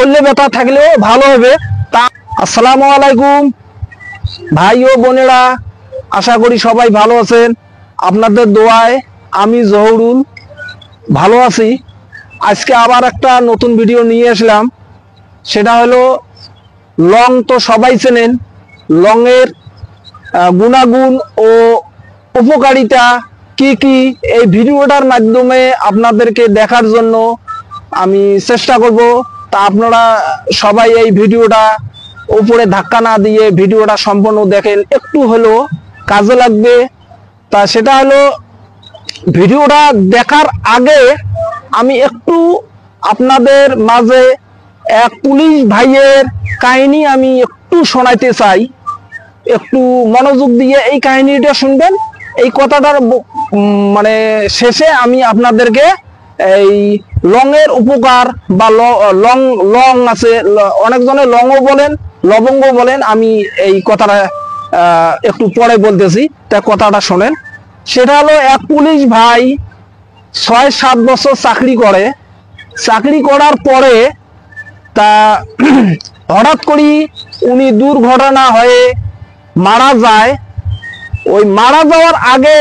শরীরে ব্যথা থাকলেও ভালো হবে। তা আসসালামু আলাইকুম ভাই ও বোনেরা, আশা করি সবাই ভালো আছেন। আপনাদের দোয়ায় আমি জহুরুল ভালো আছি। আজকে আবার একটা নতুন ভিডিও নিয়ে আসলাম। সেটা হলো লং। তো সবাই চেনেন লংয়ের গুণাগুণ ও উপকারিতা কি কি, এই ভিডিওটার মাধ্যমে আপনাদেরকে দেখার জন্য আমি চেষ্টা করব। তা আপনারা সবাই এই ভিডিওটা উপরে ধাক্কা না দিয়ে ভিডিওটা সম্পূর্ণ দেখেন, একটু হলো কাজে লাগবে। তা সেটা হলো ভিডিওটা দেখার আগে আমি একটু আপনাদের মাঝে এক পুলিশ ভাইয়ের কাহিনী আমি একটু শোনাইতে চাই। একটু মনোযোগ দিয়ে এই কাহিনীটা শুনবেন। এই কথাটার মানে শেষে আমি আপনাদেরকে এই লংয়ের উপকার বা লং লং আছে, অনেকজনে লংও বলেন, লবঙ্গ বলেন, আমি এই কথাটা একটু পরে বলতেছি। তা কথাটা শোনেন। সেটা হলো এক পুলিশ ভাই ৬-৭ বছর চাকরি করে। চাকরি করার পরে তা হঠাৎ করে উনি দুর্ঘটনা হয়ে মারা যায়। ওই মারা যাওয়ার আগে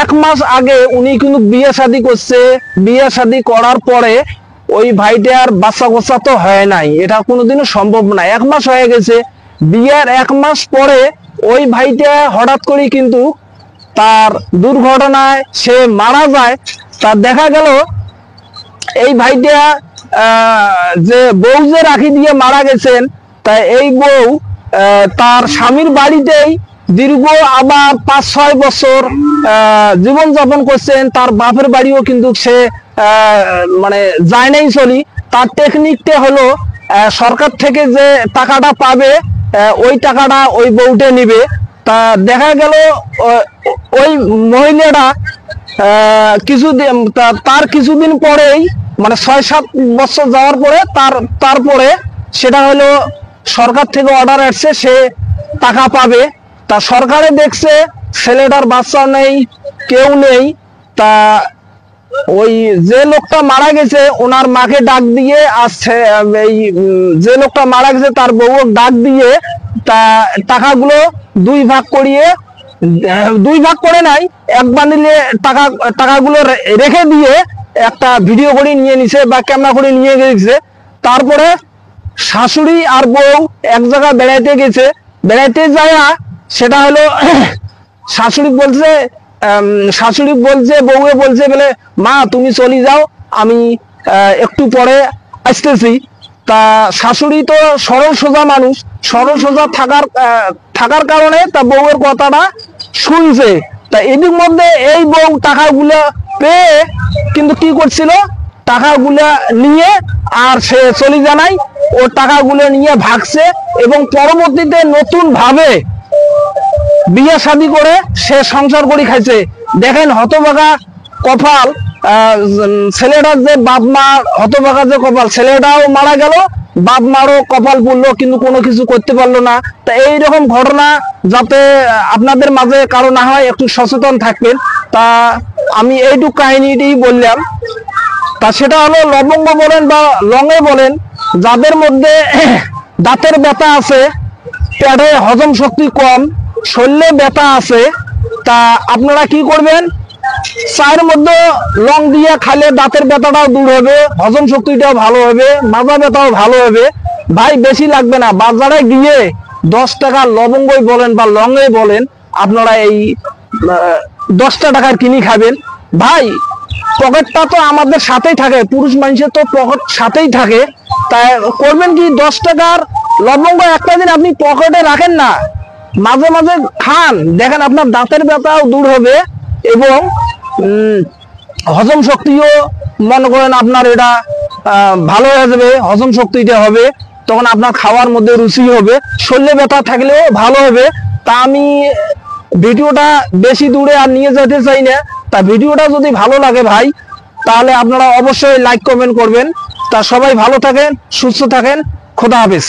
1 মাস আগে উনি কিন্তু বিয়ে শাদী করছে। বিয়ে শাদী করার পরে ওই ভাইটার বাচ্চা কোচ্চা তো হয় নাই, এটা কোনোদিনও সম্ভব না। 1 মাস হয়ে গেছে, বিয়ের 1 মাস পরে ওই ভাইটা হঠাৎ করে কিন্তু তার দুর্ঘটনায় সে মারা যায়। তা দেখা গেল এই ভাইটা যে বউ যে রাখি দিয়ে মারা গেছেন, তাই এই বউ তার স্বামীর বাড়িতেই দীর্ঘ আবার 5-6 বছর জীবনযাপন করছেন। তার বাপের বাড়িও কিন্তু সে মানে যায় নাই চলি। তার টেকনিকটা হলো সরকার থেকে যে টাকাটা পাবে ওই টাকাটা ওই বউটে নিবে। তা দেখা গেল ওই মহিলাটা তার কিছুদিন পরেই, মানে 6-7 বছর যাওয়ার পরে তারপরে সেটা হলো সরকার থেকে অর্ডার আসছে, সে টাকা পাবে। তা সরকারে দেখছে ছেলেটার বাচ্চা নেই, কেউ নেই। তা ওই যে লোকটা মারা গেছে ওনার মাকে ডাক দিয়ে আসছে, এই যে লোকটা মারা গেছে তার বউ ডাক দিয়ে তা টাকাগুলো 2 ভাগ করিয়ে, 2 ভাগ করে নাই, এক বান্ডিলে টাকাগুলো রেখে দিয়ে একটা ভিডিও করে নিয়ে নিছে বা ক্যামেরা করে নিয়ে গেছে। তারপরে শাশুড়ি আর বউ এক জায়গায় বেড়াইতে গেছে। বেড়াইতে যায় সেটা হলো শাশুড়ি বলছে বউয়ে বলছে বলে, মা তুমি চলে যাও, আমি একটু পরে আসতেছি। তা শাশুড়ি তো সরল সোজা মানুষ, সরল সোজা থাকার কারণে তা বউয়ের কথাটা শুনছে। তা এদিক মধ্যে এই বউ টাকাগুলো পেয়ে কিন্তু কি করছিল, টাকাগুলো নিয়ে আর সে চলে জানাই ও টাকাগুলো নিয়ে ভাগছে এবং পরবর্তীতে নতুন ভাবে বিয়ে শাদী করে সে সংসার করে খাইছে। দেখেন হতভাগা কপাল ছেলেটার, যে বাপ মা হতভাগা যে কপাল, ছেলেটাও মারা গেল, বাপ মারও কপাল পড়লো, কিন্তু কোনো কিছু করতে পারলো না। তা এইরকম ঘটনা যাতে আপনাদের মাঝে কারো না হয়, একটু সচেতন থাকবেন। তা আমি এইটুকু কাহিনীটি বললাম। তা সেটা হলো লবঙ্গ বলেন বা লংয়ে বলেন, যাদের মধ্যে দাঁতের ব্যথা আছে, পেটে হজম শক্তি কম, শরীরে ব্যথা আছে, তা আপনারা কি করবেন, চায়ের মধ্যে লং দিয়ে খাইলে দাঁতের ব্যথাটাও দূর হবে, হজম শক্তিটাও ভালো হবে, মাজা ব্যথাও ভালো হবে। ভাই বেশি লাগবে না, বাজারে গিয়ে 10 টাকা লবঙ্গই বলেন বা লংয়ে বলেন, আপনারা এই 10 টাকার কিনে খাবেন। ভাই পকেটটা তো আমাদের সাথেই থাকে, পুরুষ মানুষের তো পকেট সাথেই থাকে। তাই করবেন কি, 10 টাকার লবঙ্গ একটা দিন আপনি পকেটে রাখেন না, মাঝে মাঝে খান, দেখেন আপনার দাঁতের ব্যথাও দূর হবে এবং হজম শক্তিও মনে করেন আপনার এটা ভালো হয়ে যাবে, হজম শক্তিটা হবে, তখন আপনার খাওয়ার মধ্যে রুচি হবে, শরীরে ব্যথা থাকলেও ভালো হবে। তা আমি ভিডিওটা বেশি দূরে আর নিয়ে যেতে চাই না। তা ভিডিওটা যদি ভালো লাগে ভাই, তাহলে আপনারা অবশ্যই লাইক কমেন্ট করবেন। তা সবাই ভালো থাকেন, সুস্থ থাকেন, খোদা হাফেজ।